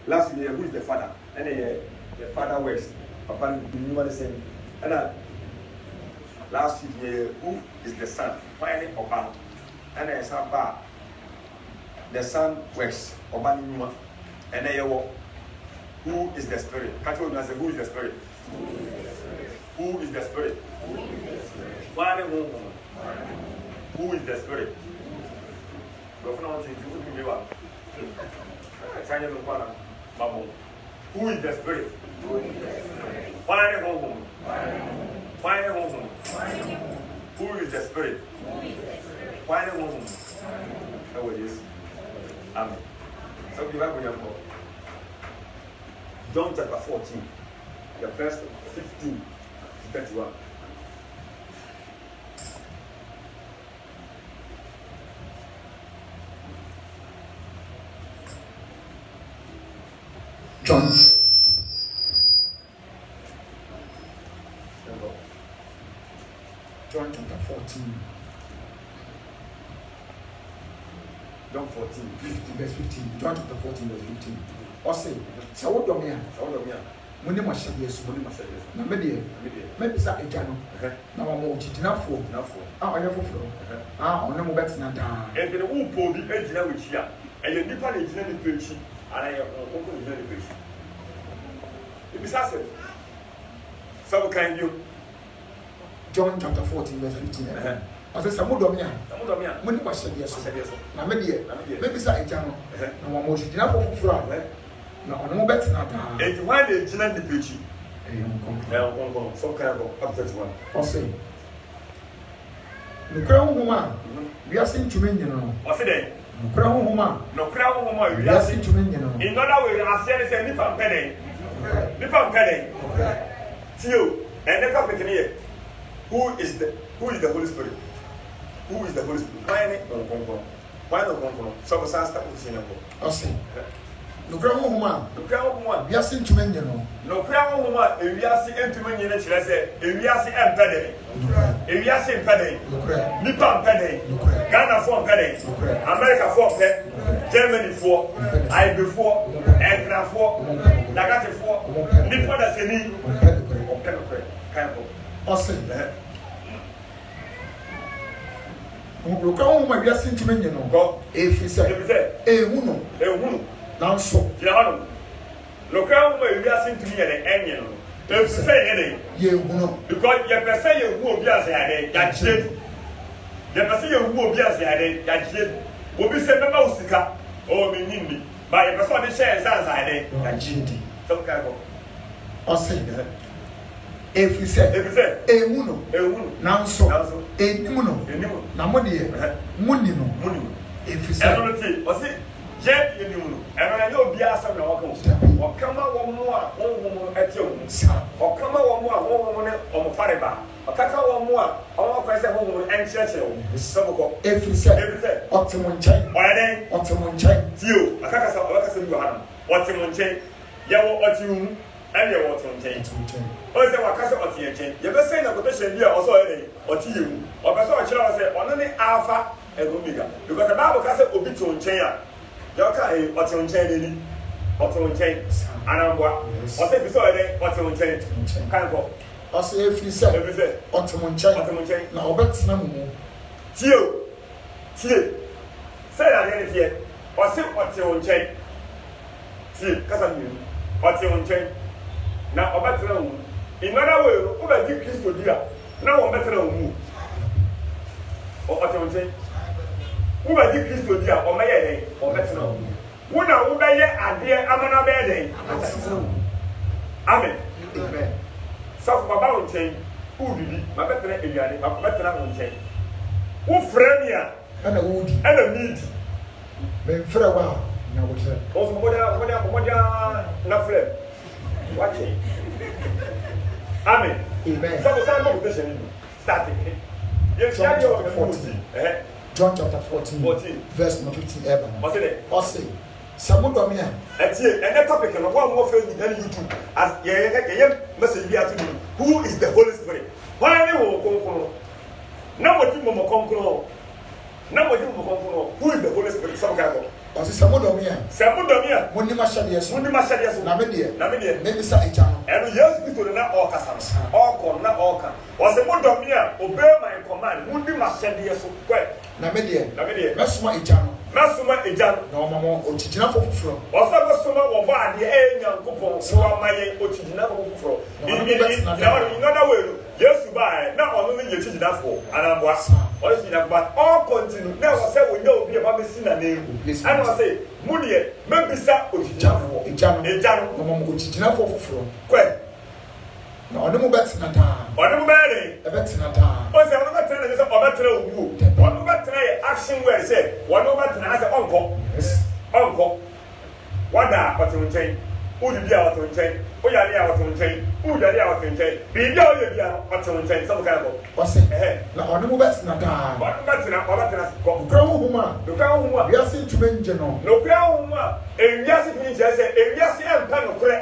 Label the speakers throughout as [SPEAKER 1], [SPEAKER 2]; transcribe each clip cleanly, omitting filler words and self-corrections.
[SPEAKER 1] Last year, who is the father? And the father works. Papa, you want to say? And last year, who is the son? Finally, Oban. And then the son works. Oban Numa. And then who is the spirit? Can't you say who is the spirit? Who is the spirit? Who is the spirit? Who is the spirit? Who is the spirit? How it is? Amen. So you have John chapter 14, the verse 15 to 31.
[SPEAKER 2] John chapter 14.
[SPEAKER 1] John 14,
[SPEAKER 2] 15, verse 15. John chapter 14, verse 15. Or say, so what do you mean? When you must have yes, no media, maybe that a channel. Now I'm more enough for our level flow. On the mobile not down.
[SPEAKER 1] And the who pulled the edge now which here, and the different engineering preaching, and I am open engineering preaching. It is asked, so can you?
[SPEAKER 2] John chapter 14, verse 15. I said, Samudomia, when you must have yes, now maybe that a channel. No one was enough for flower. No, no better not.
[SPEAKER 1] And why the engineering preaching? Some kind of upset one.
[SPEAKER 2] Or say, the crown woman, we are seen to me, you know.
[SPEAKER 1] What's it?
[SPEAKER 2] Crown woman,
[SPEAKER 1] no crown woman,
[SPEAKER 2] we are seen to me, you know.
[SPEAKER 1] In other words, I said, Nippon Penny. Nippon Penny. Theo, and the topic here. Who is the Holy Spirit? Who is the Holy Spirit? Why not? So, start with Singapore.
[SPEAKER 2] I'll say. No crown woman, we are seen to me, you know.
[SPEAKER 1] No crown woman, if we are seeing to me, let's say, if we are seeing Penny, if we are seeing Penny, Nippon Penny, Ghana for Penny, America for Penny, Germany for, I before, England for, Nagati for, Nippon as any, or Penny.
[SPEAKER 2] Awesome. No crown woman, we are seen to me, you know. If he said, a woman. Now so,
[SPEAKER 1] no crown where you are seen to me at the end. Don't say any.
[SPEAKER 2] You know,
[SPEAKER 1] because you per se you will be as a headache, that shit. You per se you will be as a headache, that shit. Will be sent about Sika or Minimbi by a person that shares as I headache, that shit. Some kind of.
[SPEAKER 2] Or say, if you said, a woman, now so, a muno, Namodi, Munino, if you said,
[SPEAKER 1] or say, Jet, you know, and I know be asked or come out one more, one woman at you, or come out one more, one woman on Fariba, or come out one more, or present woman and Churchill.
[SPEAKER 2] If you said, Optimum chain,
[SPEAKER 1] why then,
[SPEAKER 2] Optimum chain,
[SPEAKER 1] you, a cacas of what I said you have, Optimum chain, Yawo what you, and your Optimum chain. Or is there a castle of your chain? You ever say a quotation here also, or to you, or person say, only Alpha and Omega, because the Bible castle will be to chain. Yoka, what's on chain? What's on chain? And I'm what? What's it beside what's on chain? Can't go.
[SPEAKER 2] I'll say if you said, Optimum chain, now that's no more.
[SPEAKER 1] Tio, say that any here. Or say what's on chain? See, because I'm you. What's on chain? Now, about to know. In other words, who are you kids to do? Now, I'm better than move. Or what's on chain? Who are you Christ to do or may or better know? Who now will be a dear Amana Bede? Amen. So, Baba chain, who did it? My better than my better on chain. Who Frenia
[SPEAKER 2] and a wood
[SPEAKER 1] and a need?
[SPEAKER 2] Then for a while, now what's that?
[SPEAKER 1] Also, what not flame. Watch it. Amen.
[SPEAKER 2] Amen.
[SPEAKER 1] So, some competition starting. Yes, you're 14.
[SPEAKER 2] John chapter 14, verse 15.
[SPEAKER 1] What's it?
[SPEAKER 2] What's it? Samudomia.
[SPEAKER 1] And that topic, and one more Facebook than YouTube. As a message here to me. Who is the Holy Spirit? Why are you conquer? Now what you more conquer? Now what you more conquer? Who is the Holy Spirit? Some kind of
[SPEAKER 2] ɔsi sɛ mo dɔm yɛ.
[SPEAKER 1] sɛ mo dɔm yɛ.
[SPEAKER 2] mo ni ma hyɛdeɛ so.
[SPEAKER 1] mo ni ma hyɛdeɛ so.
[SPEAKER 2] na me deɛ.
[SPEAKER 1] na me deɛ.
[SPEAKER 2] ne bisa ɛgya no.
[SPEAKER 1] ɛnu Yesu Kristo de na ɔkasa no. ɔkɔ na ɔka. ɔsi mo dɔm yɛ obey my command. mo ni ma hyɛdeɛ so. kɔɛ.
[SPEAKER 2] na me deɛ.
[SPEAKER 1] na me deɛ.
[SPEAKER 2] mɛsoma ɛgya no.
[SPEAKER 1] mɛsoma ɛgya no.
[SPEAKER 2] na ɔma mo okyigyinafo foforɔ.
[SPEAKER 1] ɔsɛ mɛsoma wɔ bɔ adeɛ ɛyɛ Nyankopɔn sɛ wama yɛ okyigyinafo foforɔ. in other way no Yesu baa na ɔno ne yɛ okyigyinafo anamboa. ɔno si gyinafo but all continue na wɔ sɛ wɔnyɛ obi a ba bɛsi na n'emu. ɛna ɔsɛ mu deɛ mɛbisa okyigyinafo.
[SPEAKER 2] ɛgya no.
[SPEAKER 1] na
[SPEAKER 2] ɔma mo okyigyinafo foforɔ.
[SPEAKER 1] kɔɛ.
[SPEAKER 2] na ɔne mo bɛtena taa.
[SPEAKER 1] ɔne mo bɛyɛ de.
[SPEAKER 2] ɛbɛtena taa.
[SPEAKER 1] ɔsɛ ɔno bɛtena na sɛ ɔbɛtena owuo. ɔno bɛtena yɛ action word sɛ ɔno bɛtena asɛ ɔnkɔ. wada ɔte nkyɛn. wodidi a ɔte nkyɛn. woyare a ɔte nkyɛn. wodari a ɔte nkyɛn. biribi a ɔyɛ bia ɔte nkyɛn sɛ mo kan bɔ.
[SPEAKER 2] ɔsɛ na ɔne mo bɛtena taa.
[SPEAKER 1] ɔno bɛtena kɔ.
[SPEAKER 2] nukura huhum a. wiase ntoma ngye no.
[SPEAKER 1] nukura huhum a ewiase fi nkyɛn sɛ ewiase ɛmpa nukurɛ.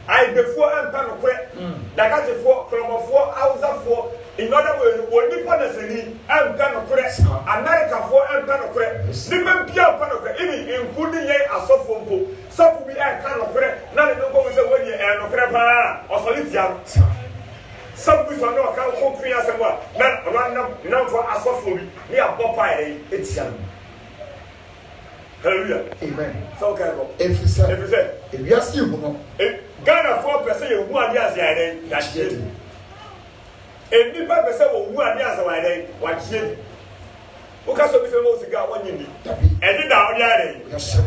[SPEAKER 1] ayibefoɔ ɛmpa nukurɛ. dagatefoɔ kɔlɔmɔfoɔ awusafoɔ in other words wɔn nipa na sani ɛmpa nukurɛ. amerikafoɔ ɛmpa nukurɛ. nipa bia ɛmpa nukurɛ ebi nkudi yɛn asɔfo mpo sɔfo bi ɛka nukurɛ na ne nkɔ mo sɛ wɔn yɛ ɛnukurɛ paa ɔsɔli tia no. sɔfo bi sɔ ne ɔka nkokun asɛm a na ɔno anamfo asɔfo bi ne abɔ paa yɛ etia no. hallelujah.
[SPEAKER 2] amen.
[SPEAKER 1] sɛ ɔka ɛkɔ.
[SPEAKER 2] efisɛ ewiase ihu no.
[SPEAKER 1] Ghana for person you who are the answer that's it. A new person who are the answer why they watch it. Who can so be famous to go one you need? And then down there, or say,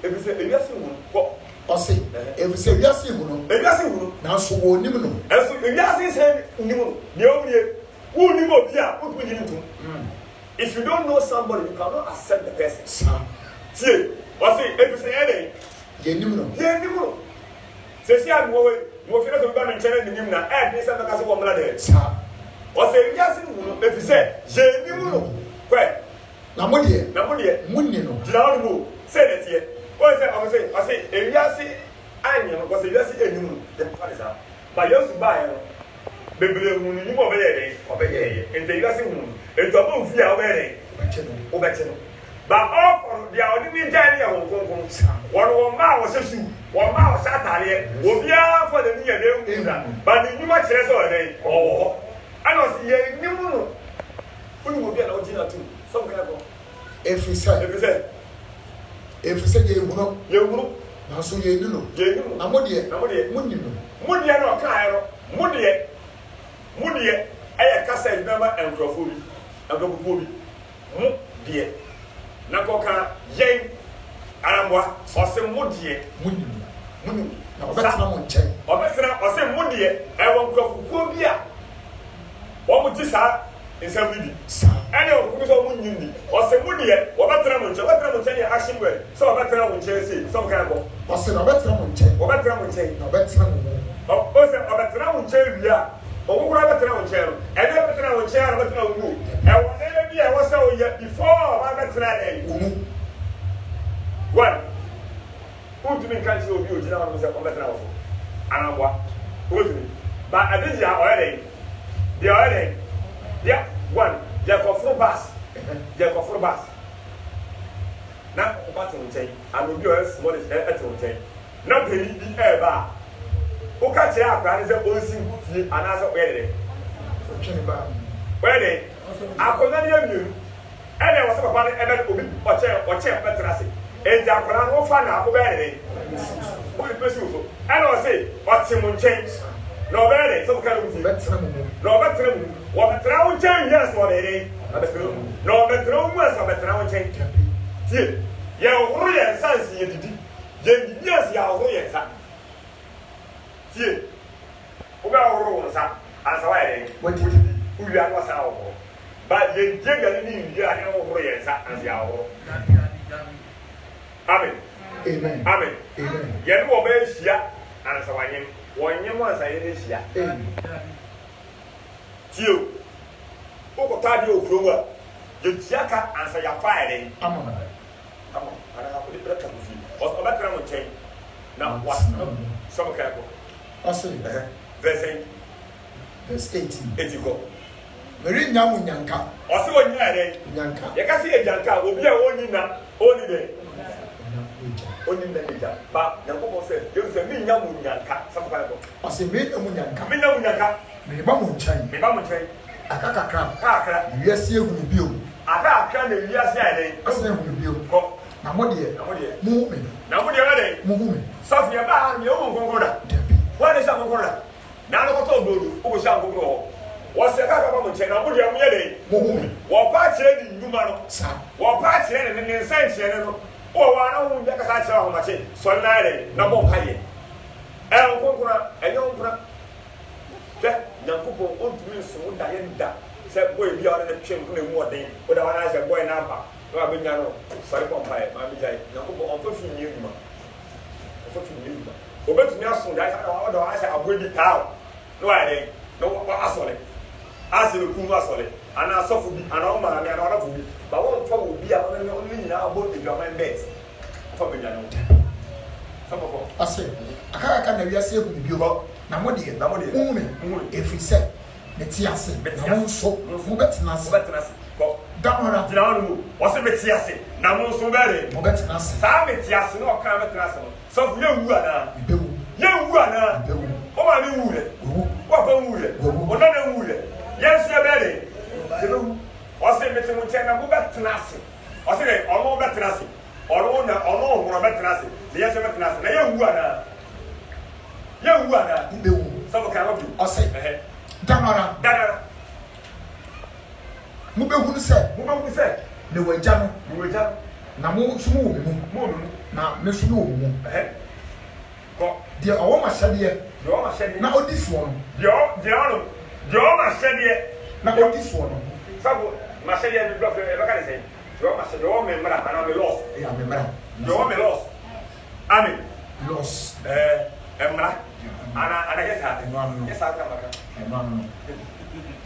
[SPEAKER 1] if you say, yes, or say, if you say, yes, you now so will Nimino. And so, yes, said, no, the only who knew here, what we need to. If you don't know somebody, you cannot accept the person. See, or say, if you say anything. Yenimno. Sesi agbowe, mo fi na to ba me nkyere nim na e de se na kase wo mla de. O se yasi mu e fi se yenimno. Kwe.
[SPEAKER 2] Na mo de. Munni no.
[SPEAKER 1] Jira no se de tie. O se e yasi anya no ko se yasi enimno. De pa de sa. Ba yosu ba ye no. Bebele hu ni mo be ye de. O be ye ye. Ente yasi hu. Ento ba hu fi a o be de. O be che no. But all for the ordinary journey of Hong one man was a shoe, one man was Saturday, will be out for the near day, but the new much less all day. Oh, I was here, new. Who will be an original too? Some kind of if we say, you know, now so you know, I'm what dear, Mundia no Cairo, Mundia, I can't remember and Crawford, and go movie, dear. Nakoka yen arambwa ose modie munu
[SPEAKER 2] na obetena mo nkyɛn
[SPEAKER 1] obetena ose modie ewo nkofukuo bi a wo mo ti sa nsɛm bi ɛne okuku so mo nyindi ose modie obetena mo nkyɛn yɛ action word so obetena mo nkyɛn sei so kan ko
[SPEAKER 2] ose na obetena mo nkyɛn
[SPEAKER 1] na obetena mo
[SPEAKER 2] ose
[SPEAKER 1] obetena mo nkyɛn wi a ogugura obetena mo nkyɛn no ɛne obetena mo nkyɛn na obetena wo ɛwo ne bi a wo sɛ wo yɛ before obetena dey one who to me can't see you original one say come better also anambwa who to me but I think you are already yeah one they go for bus na o to nchen and obi o small is e to nchen na peri bi e ba o ka kire akra ne say o si fie ana say o yere
[SPEAKER 2] o twene ba
[SPEAKER 1] where akona ne amiru ene wo se papa ne ebe obi o che better say enti akora no fa na akobere o le pesi so ana o say o ti mu nchen na obere so ka lu fi
[SPEAKER 2] betra mu
[SPEAKER 1] na obetra mu wo betra wo nchen yes wo bere na obetra mu as obetra wo nchen tie ye horo ye sans ye didi ye didi as ya horo ye sa tie o ga horo wo sa asa wa ye
[SPEAKER 2] wo didi
[SPEAKER 1] u ya no sa wo ba ye jega ni ni ya ne horo ye sa as ya horo. Amen.
[SPEAKER 2] Amen.
[SPEAKER 1] Amen.
[SPEAKER 2] Amen.
[SPEAKER 1] Yẹnu wọ bẹ ṣia ansa wanyem wọnyem ansa yẹn ṣia. Tio o ko taade o kuro wa ye tia ka ansa ya fa yẹn.
[SPEAKER 2] Amen.
[SPEAKER 1] Ana ko de breka ko fi. O ba tra mo nkyɛn na wa so mo ka ko.
[SPEAKER 2] Ase.
[SPEAKER 1] Verse
[SPEAKER 2] 18.
[SPEAKER 1] Etiko.
[SPEAKER 2] Meri nyamu nyanka.
[SPEAKER 1] Ose wonyi ade.
[SPEAKER 2] Nyanka.
[SPEAKER 1] Ye ka se ye nyanka obi a wonyi na oni de. Oni na nja. Ba Nyankopon se, you say me nyamu nyanka. Some kind of.
[SPEAKER 2] Ose me nyamu nyanka.
[SPEAKER 1] Me nyamu nyanka.
[SPEAKER 2] Me ba mo nkyɛn.
[SPEAKER 1] Me ba mo nkyɛn.
[SPEAKER 2] Akakakra.
[SPEAKER 1] Kakra.
[SPEAKER 2] Wiase ehunu bio.
[SPEAKER 1] Akakra na wiase ade.
[SPEAKER 2] Ase ehunu bio.
[SPEAKER 1] Ko.
[SPEAKER 2] Na mo de. Mu me.
[SPEAKER 1] Na mo de ade.
[SPEAKER 2] Mu me.
[SPEAKER 1] Sofia ba me o mo gogo da. Wa de sha mo gogo da. Na no ko to dodo, o go sha gogo ho. Wo se ka ba mo nkyɛn na mo de mo ye de.
[SPEAKER 2] Mu me.
[SPEAKER 1] Wo pa kyerɛ di nduma no.
[SPEAKER 2] Sa.
[SPEAKER 1] Wo pa kyerɛ ne nsan kyerɛ no. O wa na hu de ka sa kyerɛ ho ma kyɛ. So na re na bo pa ye. Nkokora enye nkokora. Hwɛ Nyankopon ontumi nso da ye nda. Sɛ boy bi a ɔne twem ko na mu ɔden. O da wa na sɛ boy na ba. Na ba nya no. Sɔre pɔ mpa ye. Ma bi jai. Nyankopon ɔfa fi nyi nduma. Ɔfa fi nyi nduma. Obetumi aso da sɛ ɔda wa sɛ abodi taw. No wa de. No wa asɔre. Asere kun asɔre. Ana asɔfo bi ana o ma na ana ɔda fo bi. Ba wɔn fa obi a ɔne nyina abo edwaman bet. Ɔfa be nya no. Saboko.
[SPEAKER 2] Ase. Akaka na wiase ehunu bio. Na mo de. Mu me. Efiri sɛ me ti ase. Na mo nso mo betena ase.
[SPEAKER 1] Ko.
[SPEAKER 2] Damara.
[SPEAKER 1] Dina no. Wɔse me ti ase. Na mo nso bɛre.
[SPEAKER 2] Mo betena ase.
[SPEAKER 1] Saa me ti ase na ɔka betena ase no. Sɔfo ye wu ana.
[SPEAKER 2] Bewu.
[SPEAKER 1] Ye wu ana.
[SPEAKER 2] Bewu.
[SPEAKER 1] O ma ni wu le. Wa ba wu le. O na na wu le. Yes ye bɛre. Bewu. Wɔse me ti mo nkyɛn na mo betena ase. Wɔse ɔno betena ase. Ɔno na ɔno ho betena ase. Ne yɛ sɛ betena ase. Na ye wu ana. Ye wu ana.
[SPEAKER 2] Bewu.
[SPEAKER 1] Sɔfo ka no bi.
[SPEAKER 2] Ase. Damara.
[SPEAKER 1] Dada.
[SPEAKER 2] Mo behunu sɛ.
[SPEAKER 1] Mo ba wu sɛ.
[SPEAKER 2] Ne wagya no.
[SPEAKER 1] Mo wagya.
[SPEAKER 2] Na mo nso mo mu.
[SPEAKER 1] Mo no.
[SPEAKER 2] Na me nso mo mu.
[SPEAKER 1] Ko.
[SPEAKER 2] Deɛ ɔwɔ ma hyɛdeɛ.
[SPEAKER 1] Deɛ ɔma hyɛdeɛ.
[SPEAKER 2] Na odi soɔ no.
[SPEAKER 1] Deɛ ɔma hyɛdeɛ.
[SPEAKER 2] Na odi soɔ no.
[SPEAKER 1] Sabo ma hyɛdeɛ bi blɔf ɛbɛka ne sɛ. Deɛ ɔma hyɛdeɛ ɔwɔ me mmara ana me loss.
[SPEAKER 2] Ya me mra.
[SPEAKER 1] Deɛ ɔwɔ me loss. Amen.
[SPEAKER 2] Loss.
[SPEAKER 1] Mmara. Ana yɛ saa.
[SPEAKER 2] Ɛno
[SPEAKER 1] Yɛ saa ka maka.
[SPEAKER 2] ano.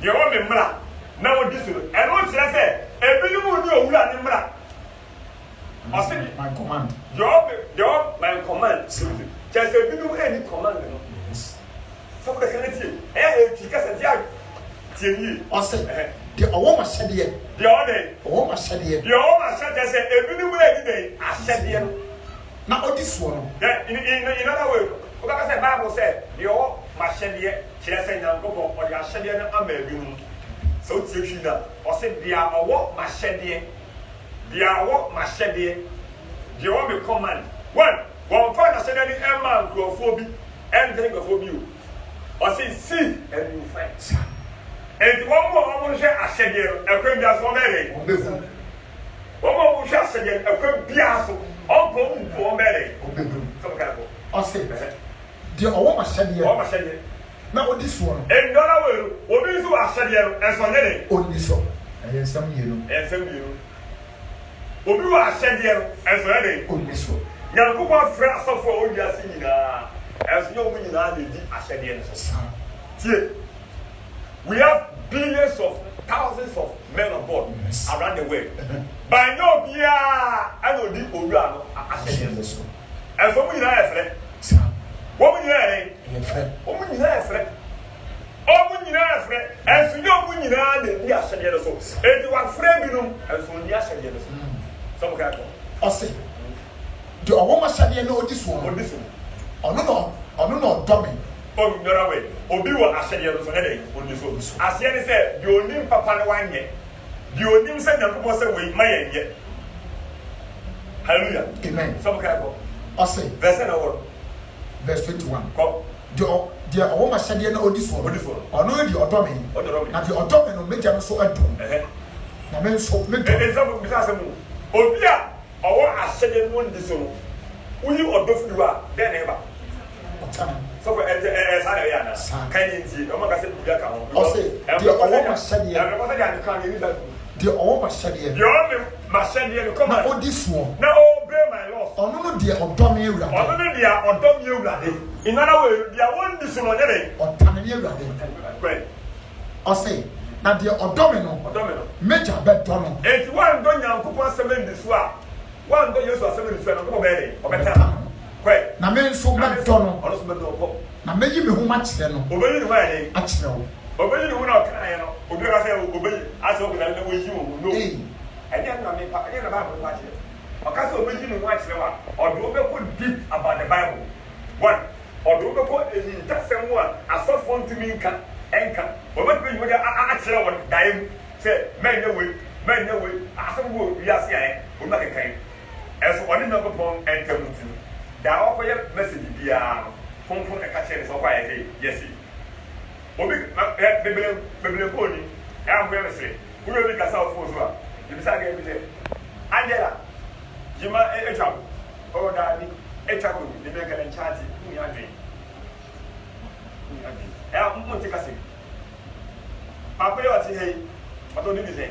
[SPEAKER 1] Deɛ ɔwɔ me mmara na ɔdi so no. Ɛno kyerɛ sɛ ebinom ni owura ne mmara. Ɔse
[SPEAKER 2] My command.
[SPEAKER 1] deɛ ɔ my command. Kyerɛ sɛ ebinom ɛni command no. Sabo de kana tie. Ɛyɛ kasa tie ni.
[SPEAKER 2] Ɔse deɛ ɔwɔ ma hyɛdeɛ.
[SPEAKER 1] Deɛ ɔde.
[SPEAKER 2] Ɔwɔ ma hyɛdeɛ.
[SPEAKER 1] Deɛ ɔma hyɛdeɛ sɛ ebinom ɛni de ahyɛdeɛ no.
[SPEAKER 2] Na odi soɔ no.
[SPEAKER 1] In other way, wobɛka sɛ Bible sɛ deɛ ɔwɔ mahyɛdeɛ kyerɛ sɛ Nyankopɔn ɔde ahyɛdeɛ no ama ebinom. Sɛ wotie twi na ɔse deɛ ɔwɔ mahyɛdeɛ deɛ ɔwɔ me command. One, wɔmfa n'ahyɛdeɛ no ɛma nkurɔfoɔ bi ɛntere nkurɔfoɔ bi o. Ɔse see and you find. Enti wɔn mu a wɔn hwɛ ahyɛdeɛ no ɛkwan bi so ɔbɛyɛ.
[SPEAKER 2] Ɔbɛfu.
[SPEAKER 1] Wɔn mu a wɔn hwɛ ahyɛdeɛ no ɛkwan bi so ɔmpɔ wɔn bɛyɛ.
[SPEAKER 2] Ɔbɛfu.
[SPEAKER 1] Sɛ wɔka ko.
[SPEAKER 2] Ɔse deɛ ɔwɔ ma hyɛdeɛ.
[SPEAKER 1] Ɔwɔ mahyɛdeɛ.
[SPEAKER 2] Na odi soɔ no.
[SPEAKER 1] Ndɔla wo obi nso wɔ ahyɛdeɛ no ɛsɔ nye de.
[SPEAKER 2] Odi so. Ɛyɛ nsɛm yɛlo.
[SPEAKER 1] Ɛnsɛm mmienu. Obi wɔ ahyɛdeɛ no ɛsɔ nye de.
[SPEAKER 2] Odi so.
[SPEAKER 1] Nyankopɔn frɛ asɔfo a wɔdi ase nyinaa. Ɛsɔ nye wɔn nyinaa na edi ahyɛdeɛ no so. Tie. We have billions of thousands of men of God around the world. By no biara ɛna odi owura no ahyɛdeɛ no so. Ɛsɔ wɔn nyinaa yɛ frɛ. Wɔn nyinaa yɛ
[SPEAKER 2] frɛ.
[SPEAKER 1] Wɔn nyinaa yɛ frɛ. Wɔn nyinaa yɛ frɛ. Ɛsɔ nye wɔn nyinaa na edi ahyɛdeɛ no so. Eti wa frɛ binom ɛsɔ wɔn ni ahyɛdeɛ no so. Sɔmu kaa kɔ.
[SPEAKER 2] Ɔse deɛ ɔwɔ ma hyɛdeɛ na odi soɔ no.
[SPEAKER 1] Odi so.
[SPEAKER 2] Ɔno na ɔdɔ me.
[SPEAKER 1] Ɔnyɔra wɛ obi wɔ ahyɛdeɛ no so ɛdɛ odi so. Aseɛ ni sɛ deɛ onim papa no wanyɛ deɛ onim sɛ Nyankopɔn sɛ wei ma yɛn yɛ. Hallelujah.
[SPEAKER 2] Amen.
[SPEAKER 1] Sɔmu kaa kɔ.
[SPEAKER 2] Ɔse
[SPEAKER 1] Verse na wɔ.
[SPEAKER 2] verse 21.
[SPEAKER 1] Kɔ.
[SPEAKER 2] Deɛ ɔwɔ ma hyɛdeɛ na odi soɔ no.
[SPEAKER 1] Odi so.
[SPEAKER 2] Ɔno yɛ deɛ ɔdɔ me.
[SPEAKER 1] Ɔdɔ me.
[SPEAKER 2] Na deɛ ɔdɔ me no megya no so adum. Na me nso me dɔ.
[SPEAKER 1] Ɛsɛ bisa asɛm mu. Obi a ɔwɔ ahyɛdeɛ no ndi so no. Woyi ɔdɔ firi hɔ a dɛn na ɛba.
[SPEAKER 2] Ɔtana.
[SPEAKER 1] Sɔfo saa na ɛyɛ ana. Kan yɛ nti ɔmo ka sɛ bibi aka ho.
[SPEAKER 2] Ɔse deɛ ɔwɔ ma hyɛdeɛ.
[SPEAKER 1] Ɛmɛ kɔsɛ deɛ anika yɛ ni da.
[SPEAKER 2] Deɛ ɔwɔ ma hyɛdeɛ.
[SPEAKER 1] Deɛ ɔwɔ ma hyɛdeɛ no kɔma.
[SPEAKER 2] Na odi soɔ.
[SPEAKER 1] Na ɔbɛ my loss.
[SPEAKER 2] Ɔno no deɛ ɔdɔ me awurade.
[SPEAKER 1] Ɔno no deɛ ɔdɔ mi awurade. Inana wo deɛ wɔn di so no ɔnyɛ dɛ.
[SPEAKER 2] Ɔtana me awurade.
[SPEAKER 1] Kɔɛ.
[SPEAKER 2] Ɔse na deɛ ɔdɔ me no.
[SPEAKER 1] Ɔdɔ mi no.
[SPEAKER 2] Megya bɛdɔ no.
[SPEAKER 1] Eti wɔn dɔ Nyankopɔn asɛm ndi so a wɔn dɔ Yesu asɛm ndi so a Nyankopɔn bɛyɛ dɛ ɔbɛtɛ. Kɔɛ.
[SPEAKER 2] Na me nso bɛdɔ no.
[SPEAKER 1] Ɔno so bɛdɔ ɔkɔ.
[SPEAKER 2] Na meyi me ho akyerɛ no.
[SPEAKER 1] Obeyi ne ho ayɛ dɛ.
[SPEAKER 2] Akyerɛ wo.
[SPEAKER 1] Obey you not can obey obey as of the way you know. I didn't know me, I didn't know about it. Because obey you watch or do go deep about the Bible. One, or do go in that same one, as so fun to me can anchor. But what we would actually want dying, say, men no way, as some would be as I would not a kind. As one number upon and come to the offer message be a phone from a catcher is all right. Yes, Bible pony, I'm going to say, who will make us out for well. You decide every day. Angela, Jima a trouble. Oh, daddy, a trouble, the maker and charity, who are doing. I'm going to take a seat. Papa, you are saying, what do you say?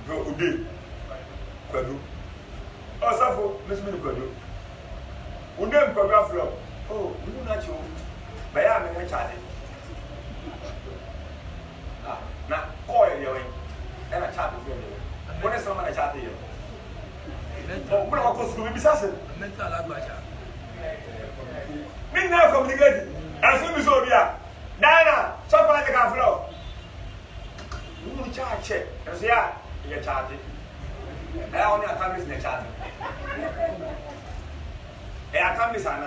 [SPEAKER 1] Go Ude, Quadu. Oh, Safo, Miss Minuquadu. Udem Quadra. Oh, we do not you. But I am a child. Now, call you and a chat with you. When is someone a chat here? Oh, what are supposed to be assassin? Mental advisor. Midnight communicated. As soon as you are Diana, so far the car flow. You will charge check. And say, you're charging. I only have families in the chat. I come this and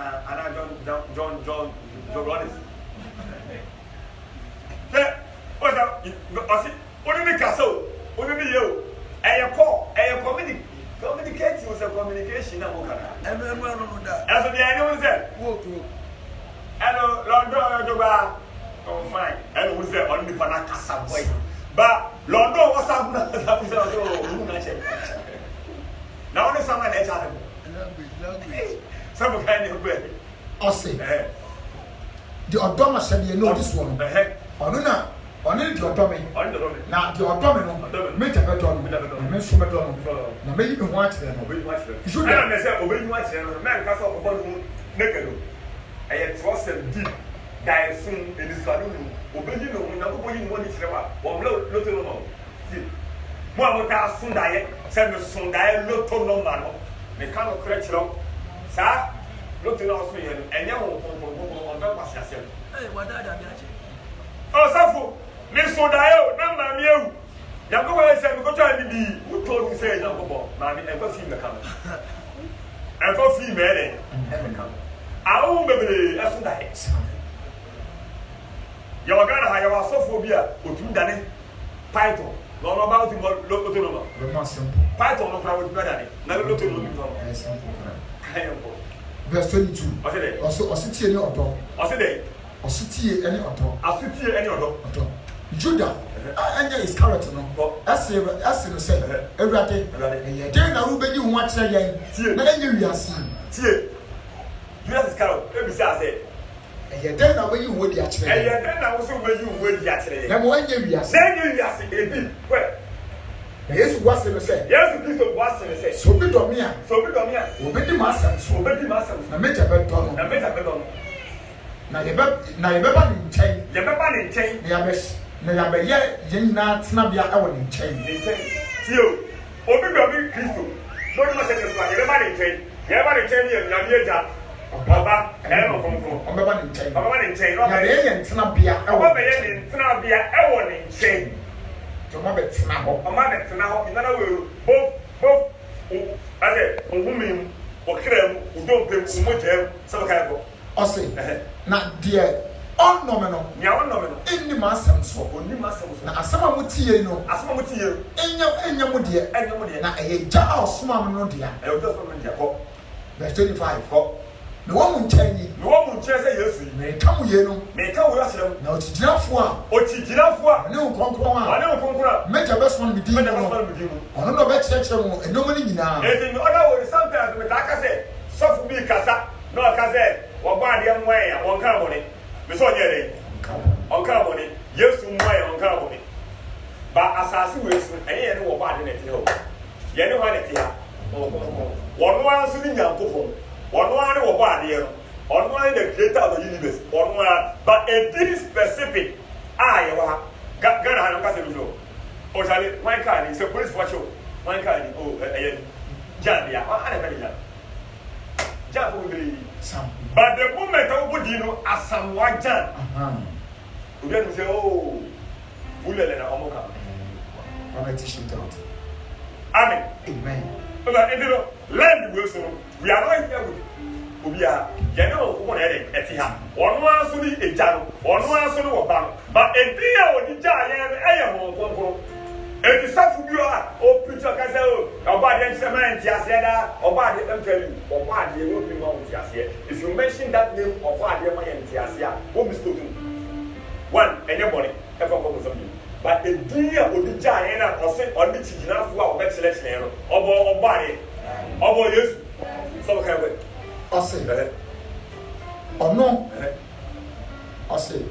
[SPEAKER 1] John Rollins. What's up? Only the castle, only you. And you call, and you communicate with a communication. As of the annual said, hello, London, oh, fine. And who's there on the Panacasa way? But London was up now, there's someone else. Some kind of way.
[SPEAKER 2] I say, the Odoma said, you know this one. Onuna, only the Odome. Now, the Odome, make a better on me, make some better on me. Now, maybe you watch them. You should have said, obey you watch them. Man, that's all about naked. I had trust them deep. Die soon in this saloon. Obey you, never going one is one little. One would have soon diet, send the soon diet, little no man. They cannot correct you. Sir, look to us and young on purpose. Hey, what did I do? Oh, Safu, Miss Sodayo, number you. Yago said, go try to be who told me say, no, mammy, and go see the camera. And go see Mary and the camera. I won't be as diet. You're going to have your sophobia, but you done it. Python, no about him, look Python, no crowd with Madame, never look to him. Verse 22. Also, city any auto. Or city any auto. A city any auto. Judah, Anya is character. As you say, everything. Then I will be you watch again. Then you are seeing. Judas is character. Every say. And then I will you would actually. And then I also will you would actually. And when you are saying, you are saying, well. Yes, what's in the say? Yes, Christ was in the say. So be Domia, obey the master, and make a bed on, and make a bed on. Now you better in chain, Yabes, Nayabe, Jena, Snabia, I will in chain. You, obey Christo. Don't must say this one, everybody in chain, everybody chain, Yamia, Baba, and I don't come from in chain, Snabia, I will in chain. To my bed now, in other words, both, I said, women or creme who don't pay so much, some kind of. I say, not dear, nominal, in the master, so only master. Now, someone would see you know, as someone would see you, and your dear, and your dear, now a jar of small no dear. I will just remember your verse 25. The woman Chinese, the woman says, yes, may come with you, may come with us. Now, it's enough one, or it's enough one. No conqueror, make a best one with you. I don't know about church and nobody now. In other words, sometimes with like I said, soft me casa, no casa, or body and way, on carbon. Before you on carbon, yes, on carbon. But assassin is any body in it. You know what it is. One one sitting down to home. One or body, on one the creator of the universe, on one, but a very specific. I got a castle. Or shall it? My kind is a police watcher. My kind, oh, Jambia, I never did that.
[SPEAKER 1] Jan for be.
[SPEAKER 2] Sam.
[SPEAKER 1] But the moment I would you know as someone Jan. We get to say, oh, Bullet and Omoka.
[SPEAKER 2] I'm teaching out.
[SPEAKER 1] Amen.
[SPEAKER 2] Amen.
[SPEAKER 1] But if you know, land Wilson, we are not here with Ubia, General, one heading at Tiha. One was to be a jam, one was to be a ban. But a dear with the giant, I am on. It is such a good or preacher can say, or body and cement, Yasiana, or body, I'm telling you, or body, you will be more with Yasia. If you mention that name of body and Yasia, what is to one, anybody ever comes on you. But a dear with the giant or say, or the chicken for best selection, or body, or yes, so have it.
[SPEAKER 2] I say, or no, I say.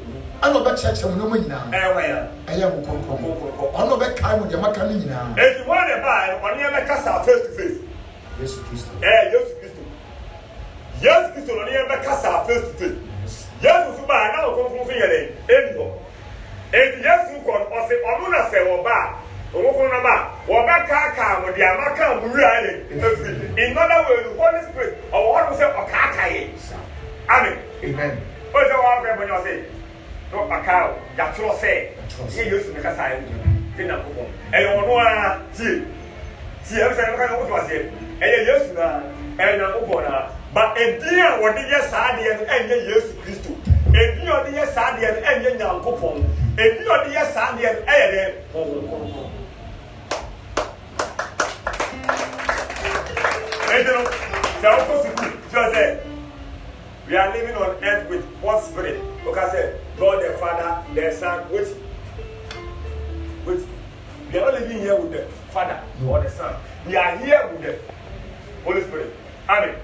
[SPEAKER 2] I know that church no money now. I am control. I know that time with your macaroni now.
[SPEAKER 1] If you want to buy, on your Macassa face to face.
[SPEAKER 2] Yes, Christ.
[SPEAKER 1] Yes, Christ. Yes, Christ, on your Macassa face to face. Yes, to buy now, come from here. Anyhow, if yes, you can also Omuna say, or bar, or Okonaba, or Bakaka, with the Amaka, in other words, Holy Spirit, or what was a Kaka. Amen.
[SPEAKER 2] Amen.
[SPEAKER 1] What's the one when you say? No, a cow, that's what I say. He used to make a sign. And on one, see, everything was it. And yes, and Obona. But a dear, what did yes, and yes, Christ. A dear, yes, and young coupon. A dear, yes, and we are living on earth with one spirit. Look, I said, God the Father, the Son, which we are not living here with the Father or the Son. We are here with the Holy Spirit. Amen.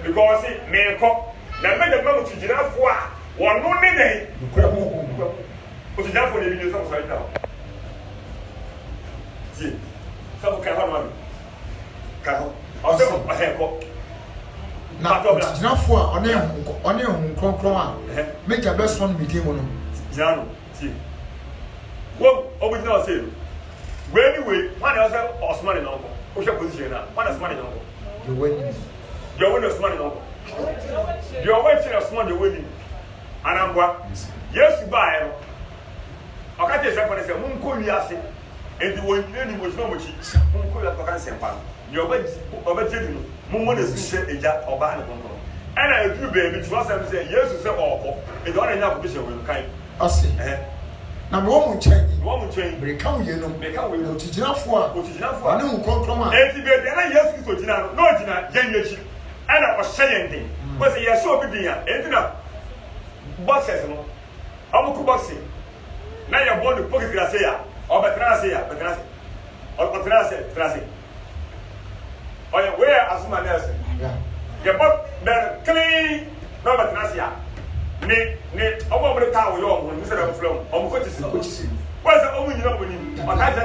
[SPEAKER 1] Because see, me come. Now, me the man to Jina for one no name. Because Jina for the video some right now. See, some can have one. Also, I have.
[SPEAKER 2] Now, for on your crown, make your best one with him.
[SPEAKER 1] Jano, see. Well, original say. Anyway, one else Osman and uncle. What's your position now? One is money uncle.
[SPEAKER 2] You're winning.
[SPEAKER 1] You're winning Osman and uncle. You're waiting Osman, you're winning. And I'm what? Yes, you buy. I can't tell somebody say, Munko Yasi. And you won't any was no much. Munko Yasi. You're waiting. Mummo is said a jar or ban. And I do baby to us and say, yes, you say, oh, it's not enough position will kind.
[SPEAKER 2] I see. Now, one will change.
[SPEAKER 1] They
[SPEAKER 2] come, you know,
[SPEAKER 1] they come with
[SPEAKER 2] no Tina for,
[SPEAKER 1] which is not for a new control. And yes, you could not, no, Tina, and I was saying thing. But they are so obedient, and enough. Boxes, I'm a boxing. Now you're born to pocket Gracia, or Batrasia, or Patrasia. Or where as my nurse? Your book, the clean, no, but Nasia. Nick, a woman of tower, your own, instead of flow, or which is what's the only you know when you are not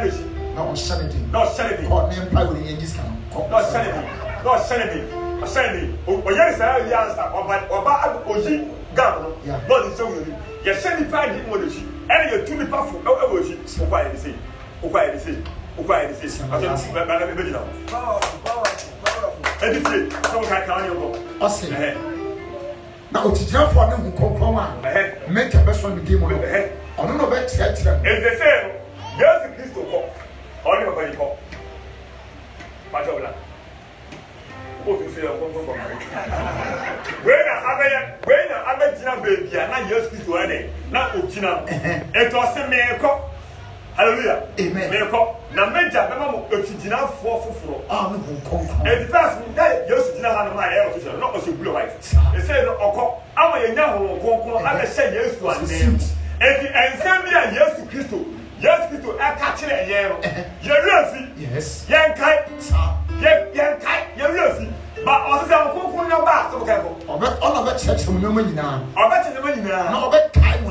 [SPEAKER 2] no sanity,
[SPEAKER 1] no sanity,
[SPEAKER 2] or name probably in this kind of
[SPEAKER 1] no sanity, or sanity, or yes, I answer, or bad Oji, Gabon, not the same. Yes, sanity pride in what she, and you're too powerful, no, I wish you, quiet to see, quiet to see. I don't see my original. And so I can't go.
[SPEAKER 2] Say, now it's just for them who come make a best one with him. I don't know about church.
[SPEAKER 1] If they say, yes, the Christ will call, only a very call. But over what to say, when I met Gina baby, and I just to any, not Uchina, it was a miracle. Hallelujah.
[SPEAKER 2] Amen.
[SPEAKER 1] Miracle. Na major mama ochigina for
[SPEAKER 2] no come.
[SPEAKER 1] And the person that you sigina han my air official not also blue white. They say no okọ ama yenya ho konkon ama say Yesu ane. And same here Yesu Kristo. Yesu Kristo e ka kire yen.
[SPEAKER 2] Yes.
[SPEAKER 1] Yen kai. Yen kai. Yen but also say konkon na ba so ka ko.
[SPEAKER 2] Oba church mo no nyina.
[SPEAKER 1] Oba church mo nyina.
[SPEAKER 2] Na oba kai mo.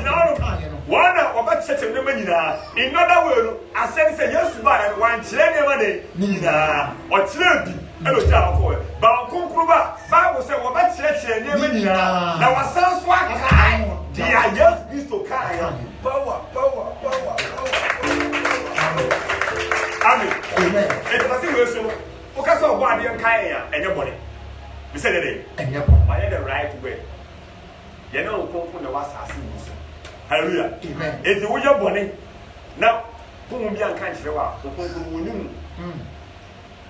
[SPEAKER 1] One of church of the Manina. In other words, I said, yes, by one children, Nina, or children, hello, Java, but Kunkuba, Bible said, well, that's church and Nina. Now, I sounds like the yes, Mr. Kai. Power. Amen. It was a question. Because of body and Kaya and your body. We said it.
[SPEAKER 2] And you're
[SPEAKER 1] the right way. You know, come the was asking you. Hallelujah.
[SPEAKER 2] Amen.
[SPEAKER 1] If you were born now, who will be unconscious about who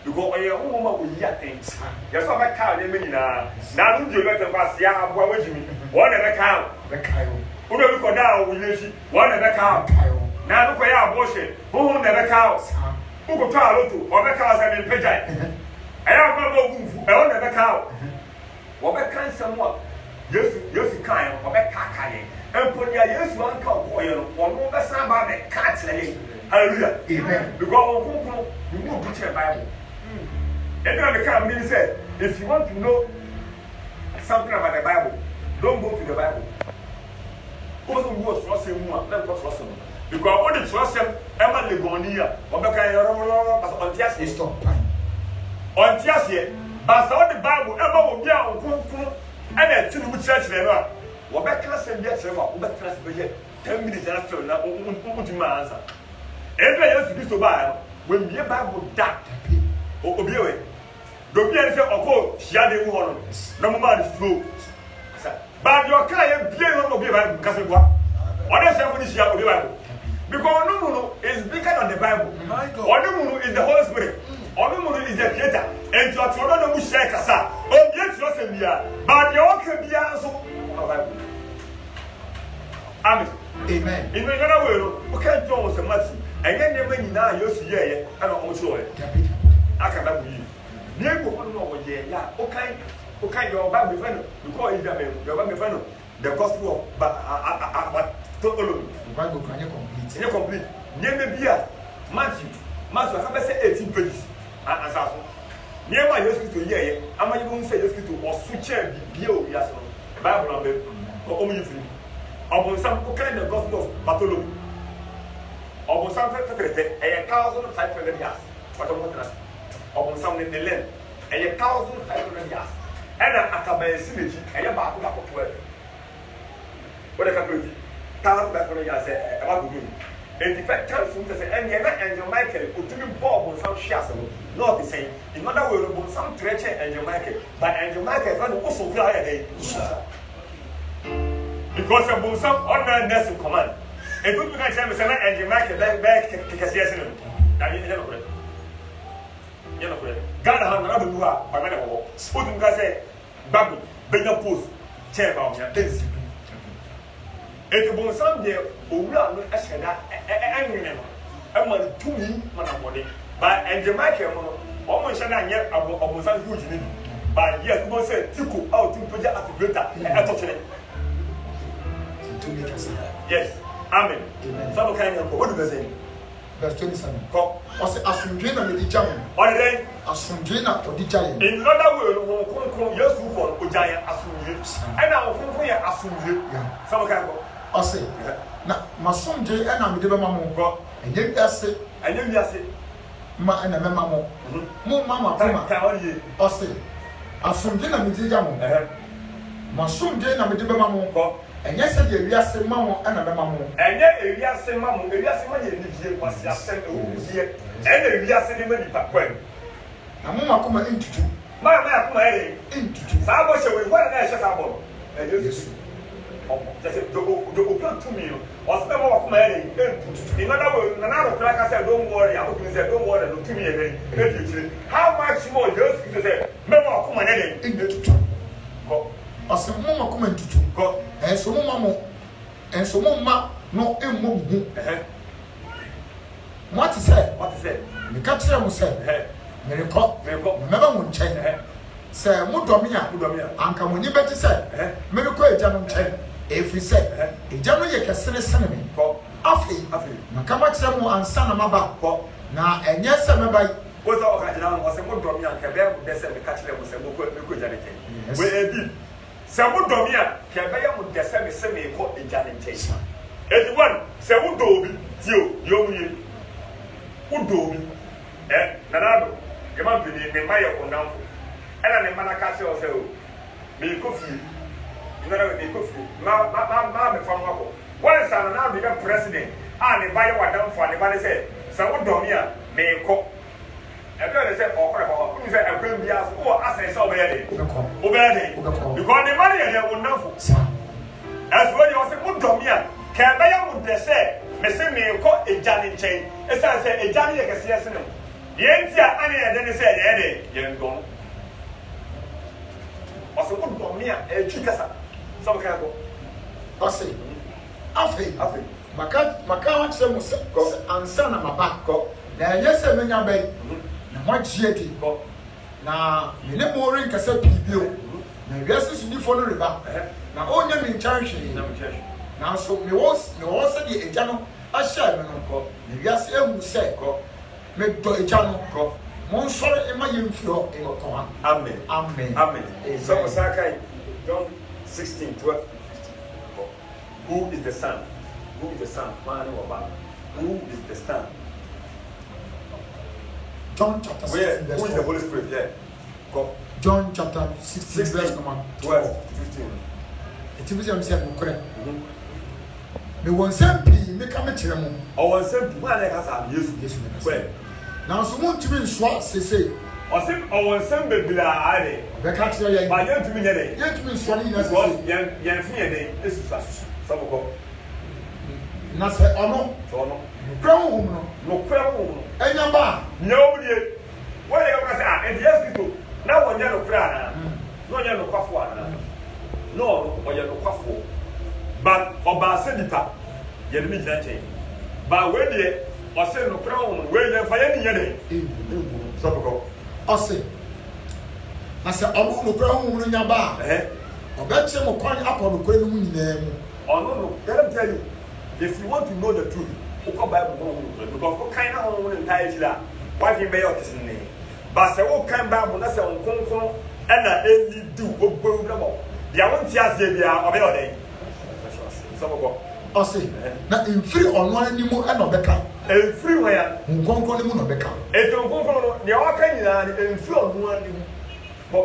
[SPEAKER 1] because I am woman with things. Yes, I'm a cow, they mean now you let them pass. Yeah, what would you mean? One of the cow, the cow. Who never go down with you? One of the cow. Now look at abortion. Who never cows? Who go cow to or the cows have been paid. I have no never cow. What can someone? Yes, you can't, or back cackling. And put your yes one cow boil or no best about the cat's leg. Hallelujah. Amen. Because you move to your Bible. And then the car said, if you want to know something about the Bible, don't go to the Bible. Also, you was trust him more, let us trust him. Because all the trust him, Emma Legonia, or the kind of on Tias is stop. On Tias here, but all the Bible, Emma will be out and then to the church never. What back class and yet, what class 10 minutes after now, put my answer. Every year to buy when the Bible that Obey. Don't be anything or call Shadi Woman. No man is slow. But your client, Bill will be about Casablanca. What else have we share with the Bible? Because no is bigger than the Bible. Onumuno is the Holy Spirit. Onumuno is the creator. And to Toronto will share Casa. Oh, yes, you're saying, but your can be also. Amen. Amen. In another way, okay, John was a match. And then when you now use here, I don't also it. I cannot believe. Near one over here, yeah, okay, your Bible friend, you call it your Bible friend, the gospel of but total Bible can you complete? You complete. Near me, Matthew, I say 18 pages. As I near my used to hear, I'm going to say used to or switch yes, Bible number or only free. Upon some kind of gospel of Bartholomew. Upon some 1,500 years. What I'm upon some in the land, 1,500 years. And I can buy a synergy, and you're back to 12. What I can do, 1,500 years about to do. And the fact tells you that Angel Michael put to be Bob on some shares, not the same. In other words, some treasure Angel Michael, but Angel Michael is also clear again. Because of some ordinary nurse in command. And good to say, Angel Michael back because yes, you know, Ghana have another new by many of us. Put him say, Babu, Benga Post, chair about your things. It will some day, Ura, I said that, and I'm going to me, Manamoni. But Angel Michael, almost an year of some huge need. But yes, we say, Tiku out to project at the Greta, and I touch it. Yes, Amen. Some kind of what do you say? Verse 27. What's the Asumdrina with the giant? What day? Asumdrina or the giant. In other words, yes, who call Ujaya Asumdri. And now, who are Asumdri? Some kind of. I say, now, my son J and I'm the mamma, and then that's it, and then that's it. Ma and a mamma. More mamma, I say, Asumdrina with the giant. My son J and I'm the mamma. And yes, we are saying mamma and a mamma. And yet, we are saying mamma, we are saying money in the year was sent over here. And we are saying money back when. I'm not coming into two. My man, into two. I was away one and I shut up. And you see, the open to me was never of my head. In other words, another like I said, don't worry, I'm going to say, don't worry, look to me again. How much more just to say, member of my head into two. As a mama come into two. And so, mamma, and so, mamma, no, and move. What is it? What is it? The catcher will say, Miracle, never won't change. Say, Mudomia, Uncle, when you better say, Miracle, German chain. If we say, a German, you can send a cinnamon. After, Macamaxamo and San Amaba. Now, and yes, I'm about what I was a Mudomia, and Cabell, they said the catcher was a good janity. Where did Samudomia, Cabell would get semi caught in janity. Anyone, Samudobi, you, Udobi, and Nanado, you might be in my own number. And I'm a Manacassi or so. Be coffee. You know, be coffee. Mamma from Wabo. What is now become president? And if I were done for anybody say, Samudomia may cook. Everybody say, oh, you say, I'm going to be asked, oh, I say, so bad. Because the money and they will know. As well, you say, put to me, can I would say, Messi me call a Johnny chain. As I say, a Johnny, I can see us in them. Yes, and then they say, Eddie, you're gone. Also, put to me a chicasa. Some kind of.
[SPEAKER 2] I say, I Maka say must answer na maba. Na yes e menya bai. Na mo chieti. Na me ne mo rin kasa bibio. Na wiase su ni fo no reba. Na onya mi nchanhwe. Na so me was se de eja no a share me no. Na wiase ehu se me do eja no. Mo nsore e ma yemfiro e ko ha.
[SPEAKER 1] Amen.
[SPEAKER 2] Amen.
[SPEAKER 1] Amen. So Sakai John 16:12. Who is the son? Who is the son? Who is the son?
[SPEAKER 2] John chapter 16.
[SPEAKER 1] Who is the Holy Spirit? Yeah. Go.
[SPEAKER 2] John chapter 16, verse number
[SPEAKER 1] 12 to 15.
[SPEAKER 2] It is what I'm correct. Me won sempi me ka me kire mo.
[SPEAKER 1] O won sempi ma na ka sa Yesu. Well.
[SPEAKER 2] Now so won tumi nso sese.
[SPEAKER 1] O sim o won sem bebila ade.
[SPEAKER 2] Be ka kire yan.
[SPEAKER 1] Ba yan tumi nyede.
[SPEAKER 2] Yan tumi nso ni na sese.
[SPEAKER 1] Yan fi yede esu sa. Sabo ko.
[SPEAKER 2] Na se ono.
[SPEAKER 1] So no.
[SPEAKER 2] Kran hu no.
[SPEAKER 1] No kran hu no.
[SPEAKER 2] Enya ba.
[SPEAKER 1] Nyawo die. Wo ye ka say e Yesu Kristo. Na wo nya no kran na. No nya no kwafo ana. No, o ye no kwafo. But oba se nipa. Ye de mi gina chen. Ba we die o se no kran hu we ye fa ye ni ye de. Sabo ko.
[SPEAKER 2] O se. Na se ono no kran hu no nya ba. Obeche mo kwan akọ no kwan mu nyina mu.
[SPEAKER 1] Oh no, let me tell you, if you want to know the truth, you come Bible because what kind of one entire chila, why can be your name? But say what kind Bible na say on konkon and na any do ogbo no. Dia won ti ase bia obe ode. Some go.
[SPEAKER 2] O say, na infiri ono animu e no beka.
[SPEAKER 1] Infiri where?
[SPEAKER 2] Nkonkon ni mu no beka.
[SPEAKER 1] E to nkonkon no, dia wa kan nyina ni infiri ono animu. But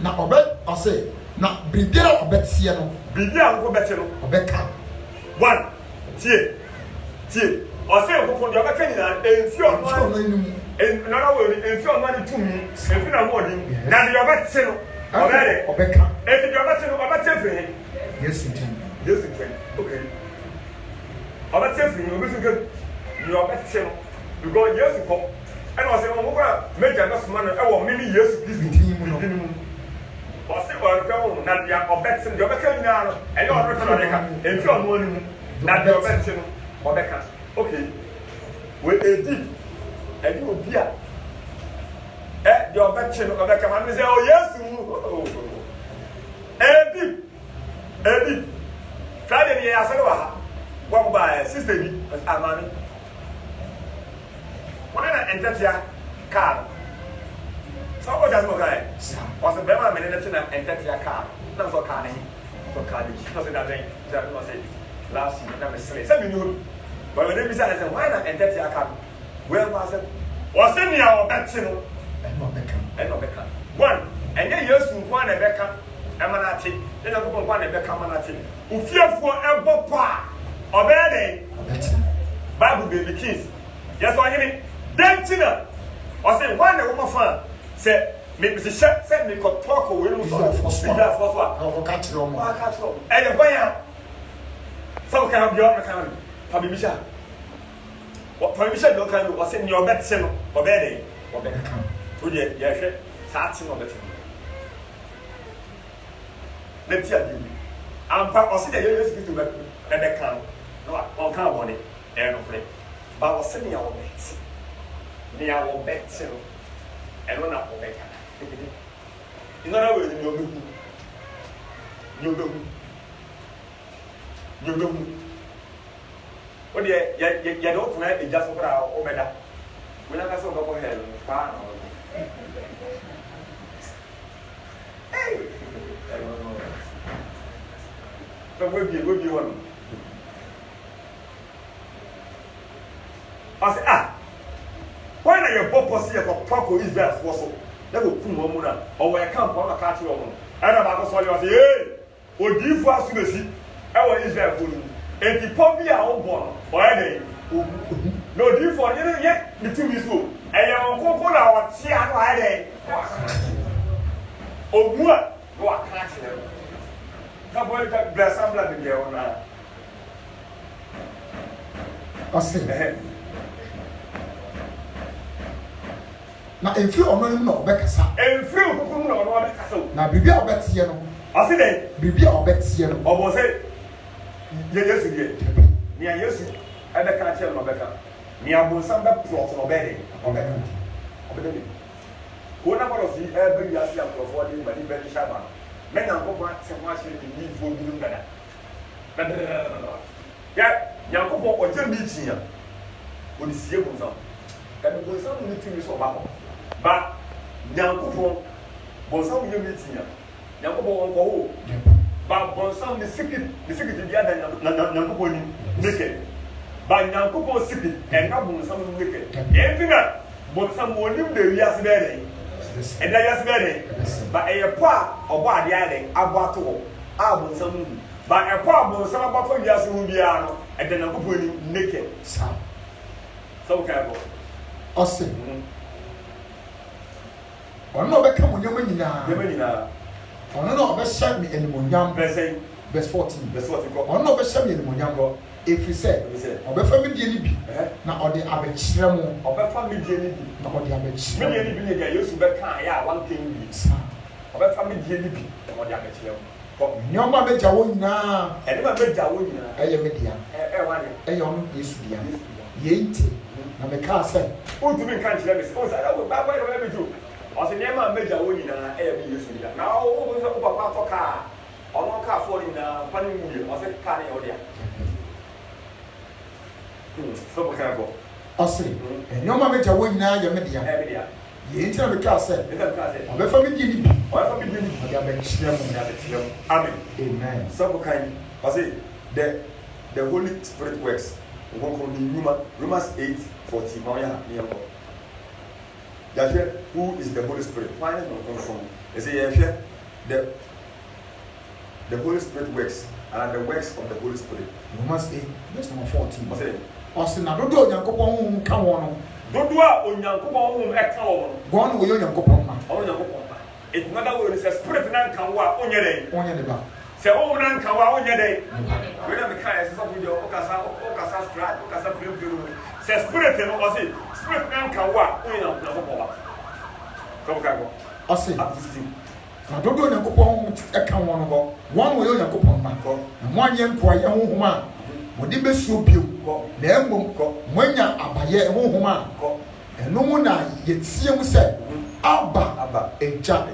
[SPEAKER 2] na obe o say na bibia obetie no.
[SPEAKER 1] Bibia nko bete no.
[SPEAKER 2] Obeka.
[SPEAKER 1] One. Tie. O say nko ndi obeka nyina enfio no animu. En na wo ni enfio no ani tumi. Enfio na mo di. Na ndi obete no. Obere.
[SPEAKER 2] Obeka.
[SPEAKER 1] E ndi obete no obete fe.
[SPEAKER 2] Yes it.
[SPEAKER 1] Yes it. Okay. Obete fe no obesu ke. Ndi obete no. Because yes ko. And o say mo kwa meja na suma no e wo mini yes Kristo. Ose or come na dia obet sin dia obeka nyina no e yo no tolo deka e fi onu anu na dia obet sin obeka okay we edi obi a dia obet sin obeka ma me say oh Yesu edi Friday ni ya sele wa ha wa ba sister bi amani wona na entatia car. So what does mo guy? Was a better man in the entire car. Not for car. For car. Because that thing that was it. Last year, that was silly. Some you but when they said, why not entire car? Where was it? Was in your betting? And no Becca. One, and then you soon one a Becca, Emanati, then I go one a Becca Manati. Who fear for a bopa or bad Bible baby kids. Yes, I hear it. Then Tina was saying, one a woman fan. Say, me say me ko talk we no so. Yeah, for what?
[SPEAKER 2] I catch you.
[SPEAKER 1] I catch you. Eh, the boy. So can be on can. Fabi Misha. What Fabi Misha do can do? Say your bet say no. Obede. Obede. To ye, ye hwe. Saati no bet. Let ya do. Ampa o say ye yes to bet. E be kan. No, on kan won it. E no play. But o say me your bet. Me your bet say no. And one up over in other words, you what you don't know it just over our omega. We never saw go ahead and hey, so we'll be one. I say, why not your purpose here for Paco Israel for so? That will come on or where I come on a catch on. And about so you say, hey, or do you for us to see our Israel for you? And the Poppy are all born, or any no di for ye the two is so eye onko na o tie ano aye ogua no aka kire ka boy ka blessambla de ye ona
[SPEAKER 2] ase na enfi ono nim na obekasa
[SPEAKER 1] enfi okukum na ono obekasa
[SPEAKER 2] na bibia obetie no
[SPEAKER 1] ase den
[SPEAKER 2] bibia obetie no
[SPEAKER 1] obo se ye yesu die ni a yesu ebeka kire no obeka ni abonsam be plot no be obeka obede ko na baro si every year si akrofo de mani be shaba me na nkopon ate ho ahye ni fo dum dada ya nyankopon o je mi tia o ni sie bonsam ka de bonsam ni timi so ba ho ba nyankopon bonsam ye mi tia nyankopon on ko ho ba bonsam ni sikit bi ada nyankopon ni neke ba nyankopon sikit en ka bonsam ni neke en tinga bonsam wonim de wiase be dey e da yase be dey ba e po a obo ade ade abo ato ho a bonsam ni ba e po a bonsam abo fa wiase hu bia no e da nyankopon ni neke so ka bo
[SPEAKER 2] ose ono be ka munyama nyina ono no be sha mi enimonyam
[SPEAKER 1] verse
[SPEAKER 2] 14 ko ono be sha mi enimonyam go efi se obe fa mi die ni bi na ode abekire mu
[SPEAKER 1] obe fa mi die ni bi
[SPEAKER 2] na ode abekire
[SPEAKER 1] mi die ni bi ne ga yesu be kan ya wan ken bi obe fa mi die ni bi na ode abekire mu ko
[SPEAKER 2] nyoma be jawo nyina
[SPEAKER 1] ene ma be jawo nyina
[SPEAKER 2] eye media
[SPEAKER 1] wa ne
[SPEAKER 2] eye ono yesu dia yenti na me ka se
[SPEAKER 1] o tu mi kan kire me o sa da wo ba ba yo be ju o se nyema me jawo nyina eye bi yesu dia na o so papa to ka ono ka fo nyina pa ni mu o se ka ne o dia so bo ka go
[SPEAKER 2] ose nyoma me jawo nyina ye media yenti na me ka se obe fa mi die ni bi ode abekire mu
[SPEAKER 1] amen
[SPEAKER 2] amen
[SPEAKER 1] so bo kan o se the Holy Spirit works. Romans 8:40. Who is the Holy Spirit? Why not from? Is it the Holy Spirit works and the works of the Holy Spirit.
[SPEAKER 2] Romans 8:14. Osina dodo Onyankopon hu ka won.
[SPEAKER 1] Dodo a Onyankopon hu e ka won.
[SPEAKER 2] Gon wo Onyankopon ma.
[SPEAKER 1] Onyankopon ma. It another word is spirit na kan wa onye den.
[SPEAKER 2] Onye de ba.
[SPEAKER 1] Se o na nka wa onye den we na me kai se so video o kasa straight o kasa pure se spirit no o se spirit na nka wa onye na ko ba ko ka go
[SPEAKER 2] o se na dodo na Onyankopon e ka won go won wo Onyankopon ma ko na mo anye nko ye honhoma mo di besuo bio na emom monya abaye honhoma ko eno mu na yetie mu se aba eja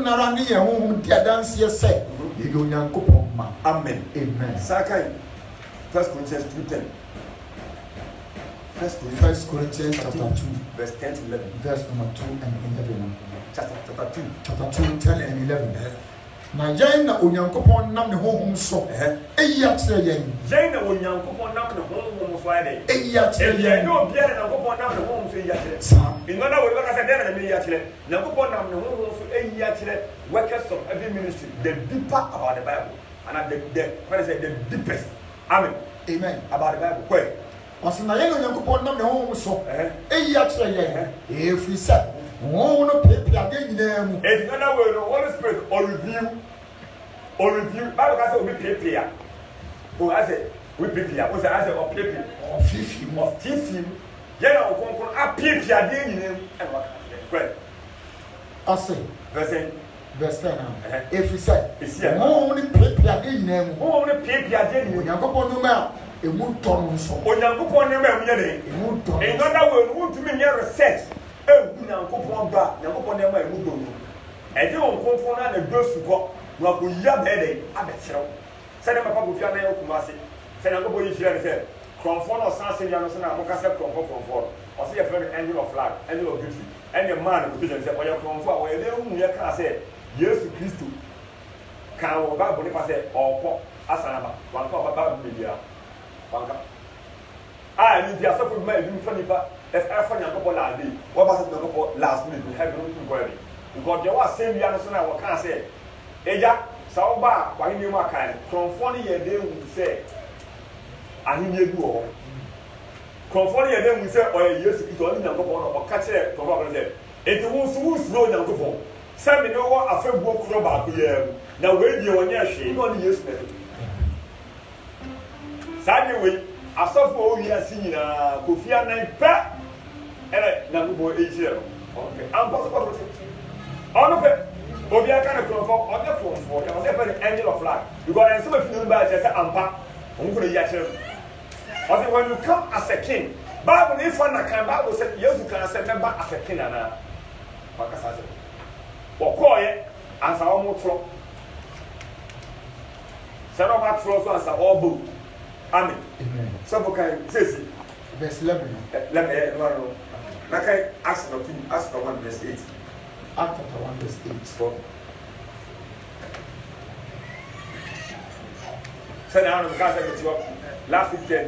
[SPEAKER 2] na ra ne ye honhom dia danse se ye Onyankopon ma
[SPEAKER 1] amen Sakai 1 Corinthians 2:10
[SPEAKER 2] 1 Corinthians chapter 2
[SPEAKER 1] verse 10 to 11
[SPEAKER 2] verse number 2 and 11
[SPEAKER 1] chapter 2
[SPEAKER 2] 10 and 11 na yen na Onyankopon nam ne honhom so eyi akire yen
[SPEAKER 1] na Onyankopon nam ne honhom so ade
[SPEAKER 2] eyi akire yen
[SPEAKER 1] no bia na Onyankopon nam ne honhom so eyi akire in other words like I said na me eyi akire Onyankopon nam ne honhom so eyi akire workers of every ministry the deeper about the Bible and the what is it the deepest amen about the Bible kwe
[SPEAKER 2] osina yen Onyankopon nam ne honhom so eyi akire yen efri se oh no pepe ade nyina mu
[SPEAKER 1] in other words the Holy Spirit or review Bible ka say obi pepe ya o I say we pepe ya o say I say o pepe
[SPEAKER 2] o fifi
[SPEAKER 1] ye na okonkon a pepe ade nyina mu e wa kwe
[SPEAKER 2] ase verse 10 now efri se oh no pepe ade nyina mu
[SPEAKER 1] oh no pepe ade nyina
[SPEAKER 2] Onyankopon no ma emu ton so
[SPEAKER 1] Onyankopon no ma emu ye
[SPEAKER 2] emu ton
[SPEAKER 1] in other words we to me research Onyankopon ba Onyankopon no ma emu don e je onkonfon na dosu ko na ko ya bede abekyerew se na papa bofia na yakuma ase se na Onyankopon yi hira ne se kronfon no san se ya no se na mo ka se kronfon o se ye friend angel of flag angel of victory and the man ko je se o ya kronfon a o ye le hu ye ka se Yesu Kristo kan wo ba bo ni pa se opo asanaba wan ko ba media wanka ni dia so for my do for nipa if I find Onyankopon last day what was Onyankopon last minute we have no to go there because there was same year so na we can say eja saoba kwa ni mu akan kronfo ni ye dey hu say ahimye du o Konfort ye dem say o ye Yesu Kristo oni Nyankopon no o ka kire konfort say enti wo so Nyankopon say me no wo afebuo kuro ba ko ye na we die wonye hwe no ni Yesu na sadi we asofo o wi asinyina kofi anan pa ele Nyankopon ejire okay am possible ono pe obi aka na konfort o de konfort o de be angel of light because en some of you ba say ampa on ko ya kire. Because when you come as a king, Bible if one can Bible said yes you can say member as a king and wakasa. Okoye as our motro. Say no matter so as all book. Amen. So can say
[SPEAKER 2] verse 11.
[SPEAKER 1] Let me no. Like Acts 1 verse 8.
[SPEAKER 2] Acts 1 verse 8.
[SPEAKER 1] So now I'm going to last week say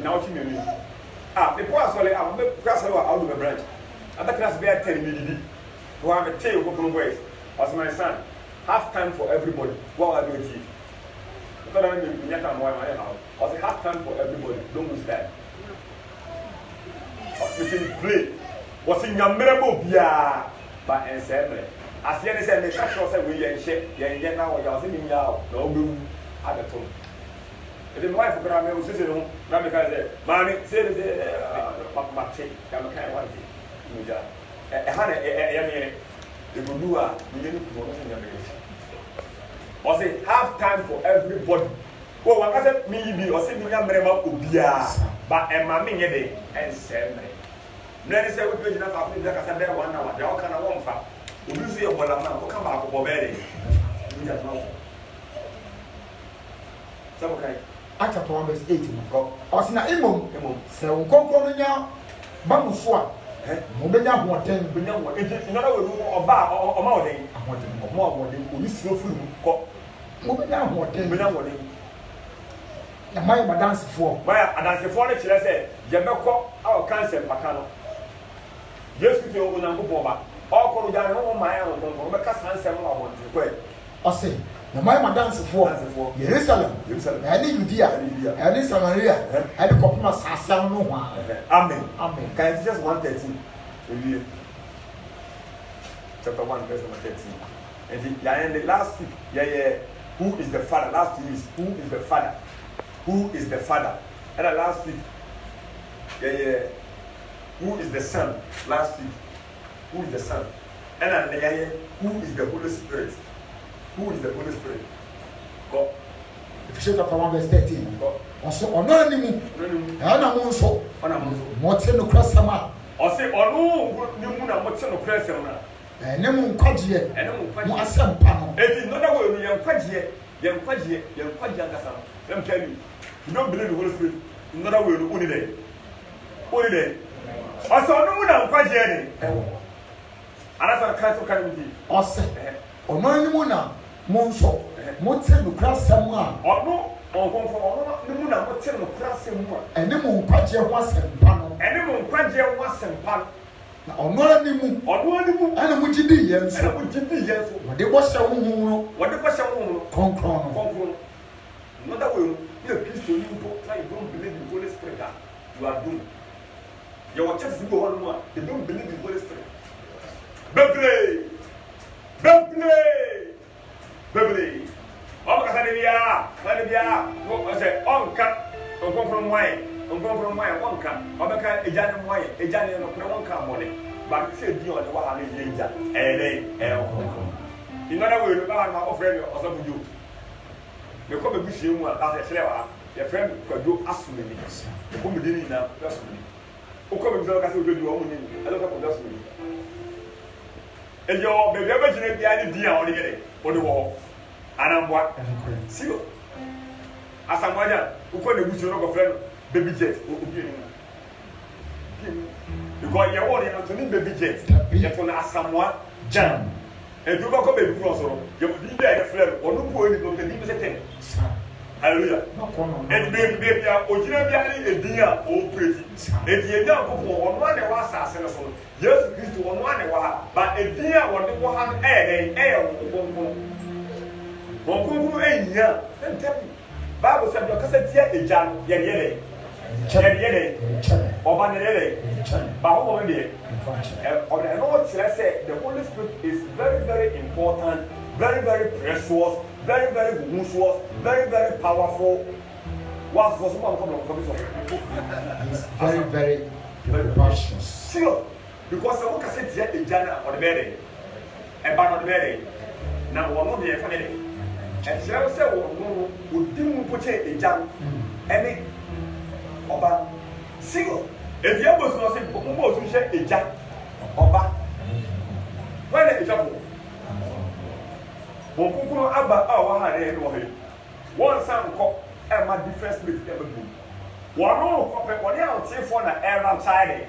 [SPEAKER 1] now what you mean the poor solely am be class out of the branch other class be 10 minutes to have a tail go boys as my son half time for everybody what are you doing because I mean you can more my house or half time for everybody don't lose time you play was in your memorable bia but en semble as you say the catch say we yen share yen now you are seeing now no be at the top. The wife of Graham was sitting home, Ramika said, Mammy, say, Mate, Yamakai, one thing. A honey, the Gudua, we didn't know in the village. Was it half time for everybody? Well, what I said, me, or sitting young Rema Ubia, but a mammy and Sam. Then he said, we're going to have to like I said, 1 hour, they all kind of one fat. You see a Bolama, will come back for Bobby. You just know. So, okay.
[SPEAKER 2] Acts 1 verse 8 Osina imom se nkonkro no nya bamuso a mo benya hoden nora we oba oma oden ahoden oni siro furu ko mo benya hoden na mai dance for no kire se je beko aw cancer paka no Yesu ti o Nyankopon ba okoro ja ne ho mai ahon ko be ka sansem no abon ti ko ose na mai dance for Jerusalem and Judea and Samaria and kopma sasam no ho amen can you just 113 chapter 1 verse number 13 and the last week who is the father last week is who is the father and the last week who is the son last week who is the son and then who is the Holy Spirit. Who is the Holy Spirit? God. If you chapter 1 verse 13. God. Also, honor him. Ana monso. Ana monso. Mote no krasama. Ose onu ni mu na mote no krasama na. Ene mu nkwaje. Mu asempa no. Eti no na we no yen kwaje angasa. Let me tell you. You don't believe the Holy Spirit. No na we no uni dey. Uni dey. Ose onu mu na nkwaje ni. Anasa kan mi. Ose. Ono ni mu na monso mote no krasam a ono onkonfo ni mu na mote no krasam a ene mu nkwaje ho asempa no na ono ni mu ana mu gidi yenso wode bo hye wo hu konkron no that way you Christ you don't believe in the Holy Spirit you are doomed your church is go on they don't believe in the Holy Spirit Bebele. Omo kasa de bia. No say onka. Onkonfro mwai onka. Obeka ejane mwai. Ejane no kura onka mole. Ba se di on wa ha le eja. Onkonfro. Inona we no ba ma ofre mi osobuju. Me ko be busie mu a ase hire wa. Ye friend kwado asumeni. E ko medini na asumeni. O ko be kasa obedu o mu ni. Elo ka ko asumeni. Ejo be be jine bia ni di a o de gere. O de wo. Anambwa. Sio. Asamwaja, uko ne buso no go friend baby jet obi enu. Because ye won ye to ni baby jet. Ye to na asamwa jam. E du ko baby cross ro. Ye bi da ye friend onu po ni no te ni be se hallelujah. And baby ya ojina bia ni edin a o praise. E di enya kokko onu ane wa asase no so. Yesu Kristo onu ane wa ba edin a won de wo ha Bongo enya, tell me. Bible said your kasa tia eja no ye
[SPEAKER 1] The Holy Spirit is very, very important, very, very precious, very, very unusual, very, very powerful.
[SPEAKER 2] He's very, very, very precious.
[SPEAKER 1] Sure, because I want to say the Jana or the bed, and by the bed. Now, one of the family, and shall say, would do put a jam, any Oba single. If you was not saying, Bobo to share a jam, Oba. When the example, Bokuno Abba, our hand, one son called Emma defense with ever do. One more, one out say for an air outside.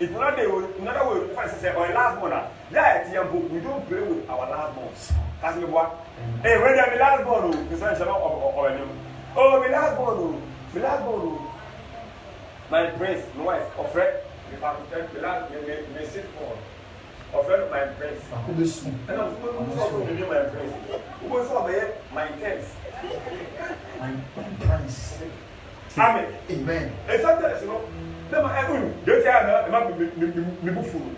[SPEAKER 1] If not, they will another way to say, or last one. Yeah, we don't play with our last bones. That's the what. Hey, when you last bone, the son or oh, my last bone, my last bone. My prince, my wife, or friend, if I protect the last, may sit for. Or friend of my prince. And I'm going to do my prince. Who was over my intense?
[SPEAKER 2] My prince.
[SPEAKER 1] Amen.
[SPEAKER 2] Amen.
[SPEAKER 1] And sometimes, you know, don't tell me,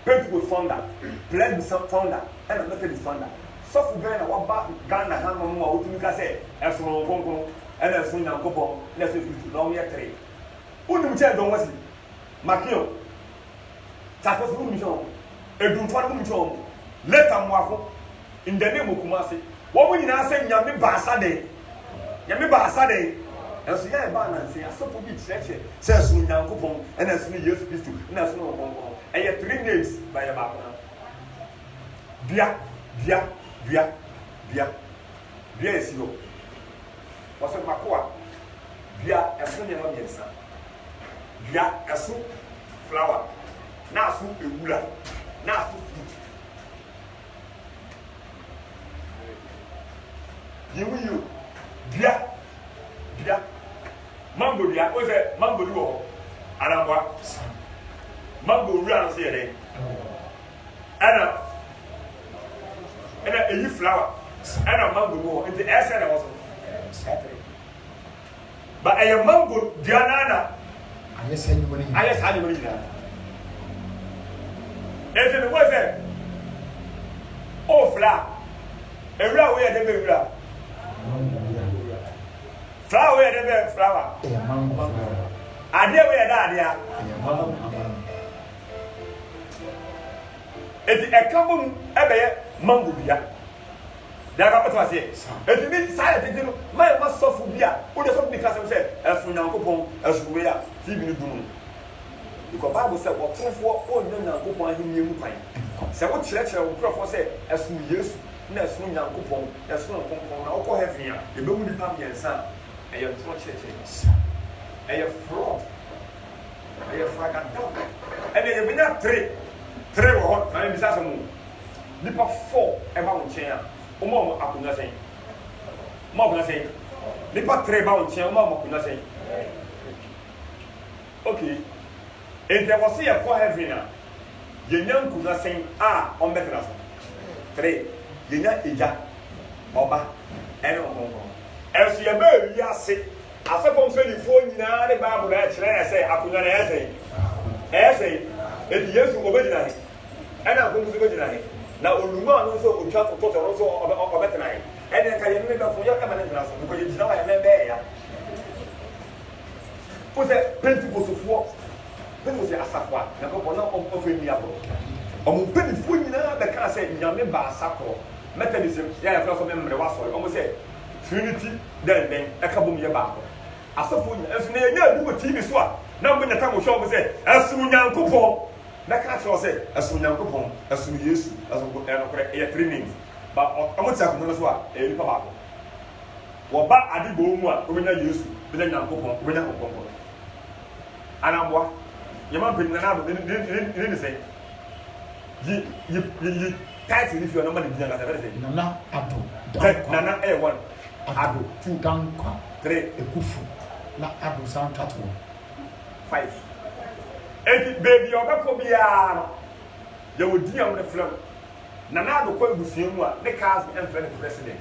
[SPEAKER 1] Pray with thunder, bless with some thunder, and I'm not with thunder. So for Ghana, what about Ghana? How long would you say? As for Congo, and as soon as Copo, let's say long year trade. Who do you tell don't was it? Makio. Tapas Rumijon, a Duton, let them walk in the name of Kumasi. What would you now say? Yami Basade, Yami Basade. And so, yeah, balance, I suppose it's says Sunyan Coupon, and as soon as you speak to, and as soon as and yet 3 days by a map. Bia is you. Was a Makua. Bia a Sunyan Yes. Bia a soup flour. Now soup a wula. Now soup. You. Bia. Mambo dia, was a mambo duo. Anamwa. Mambo run here. Anna. And a flower. And a mango duo. And the essence was scattering. But a mango Diana.
[SPEAKER 2] I just had money.
[SPEAKER 1] And it was a oh flower. A real way at the flower. Flower, the flower. I dare wear that, it's a common mango beer. There are what I say. It means silent. My must suffer beer. Who doesn't because I said, as for Nankopon, as we are, Phoebe Doom. Because Bible said, what 2 for all Nankopon in you kind. So what church will propose as soon as as soon Nankopon, as soon as I'll call heaven here, the moon become your son. And you're too much, and you're fraud, and you're fragile dog. And then you've been at 3 or hot, and it's as a moon. Nipa 4 about chair, or more up nothing. More nothing. Nipa 3 about chair, more nothing. Okay. If there was a poor heaven, you young could not say, on better 3, you know, Ija, Oba, and as you are yes, I suppose when you phone in the Bible, I say, I could not essay, if yes, originally, and I'm going to originally. Now, Luma also will chat for also of better night, and then can you remember for your command because you know I remember. What's that principle to work? When was the Asafwa? Now, go on offering me up. On penny food, the car said, Yamimba Sacro, Methodism, yeah, I also remember was almost said. Trinity, then a couple of years back. As a fool, as near you TV swap. Now, when the time will show me, say, as soon young coupon, that can't say, as soon young coupon, as soon as a 3 minutes. But I want to have another swap, a little. What back I did go when I used to, then young coupon, when I'm coupon. And I'm what? Your mom didn't say, you tight if you're not money, everything.
[SPEAKER 2] Nana,
[SPEAKER 1] Nana, A1. Ado
[SPEAKER 2] 2 Dankwa
[SPEAKER 1] 3
[SPEAKER 2] Ekufu na Ado Sound
[SPEAKER 1] 5 8 baby obako bia you would on the film Nana do kwa busiemu a the cars and president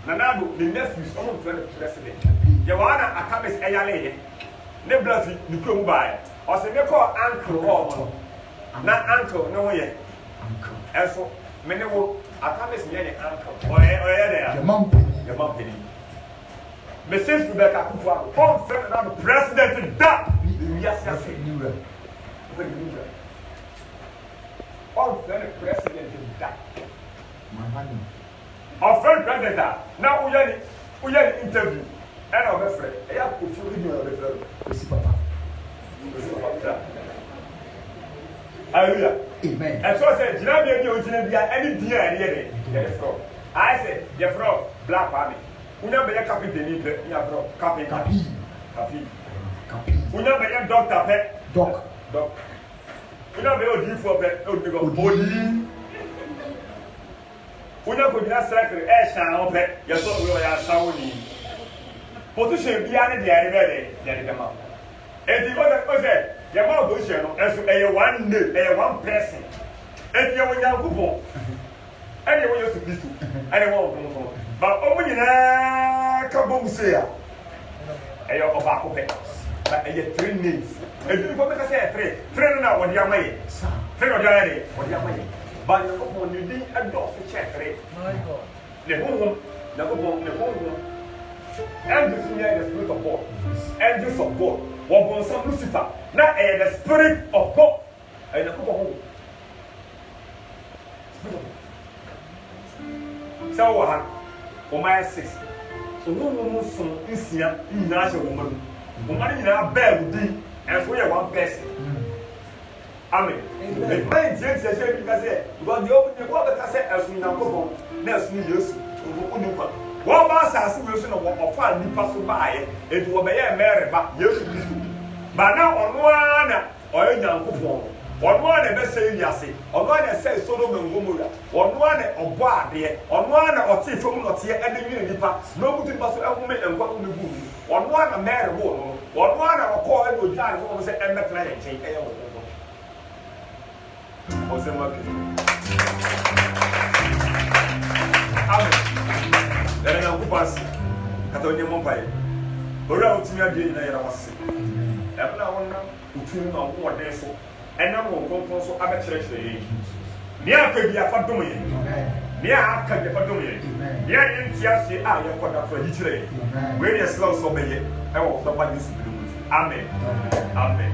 [SPEAKER 1] Nanado the nephews almost president. Yawana Akamis Ayale. Neblafi Nikum by. Or say they call uncle. Not uncle, no way. Uncle. And so many will Akamis near uncle. Or there. Your mom penny. Mrs. Rebecca Kufa, home friend of the president, that yes, all friend president, that our friend president, now we are interview, and our friend, I have put you in your hallelujah. Amen. And so I said, you know, any dear, I said, you're from Black Army. Una be captain ni ya bro captain capi una be doctor pe doc una be odi for pe odi go odi una ko dina secretary shan on pe ya so we ya sawo ni position bia ne de are be de ma e di ko say ya ma position no eso e one day e one person e di wo nya kupo e di wo yesu kristo e di wo ko but omunyina ka bom say a eyo oba ko pe but e 3 names e do ko make say 3 na wodi amaye 3 wodi amaye but you go on you dey adore for check 3 my god the home na go bon the home and this here the spirit of God angels of God what bon some Lucifer na the spirit of God and na go home so what Omaya 6. So no son insia ina she woman. Woman ina bear with and so you one person. Amen. The mind say because the open the what that say as we na go na as we yesu onupa. What ba sa we so na ofa nipa so baaye e do be ye mere ba yesu Kristo. Ba na ono ana oyo nyankopon. Ono ana be say yase. Ono ana say Sodom and Gomorrah. Ono ana obo ade. Ono ana oti fom no te ade wi nipa. No mutu nipa so ehome enkwa no bu. Ono ana mere wo no. Ono ana okọ e do jan wo say emetra ye chen e ye wo. Ose ma ke. Amen. Dere na kupas. Kata onye mo pai. Ora otimi ade na yera wase. Ebna wonna utumi na wo de so. And now we'll so I'm a church. Near could be a fadum. Near I can be a fadum. Near in Tiasi, I am what for each day. When you're slow, so be it. I will somebody to do. Amen. Amen.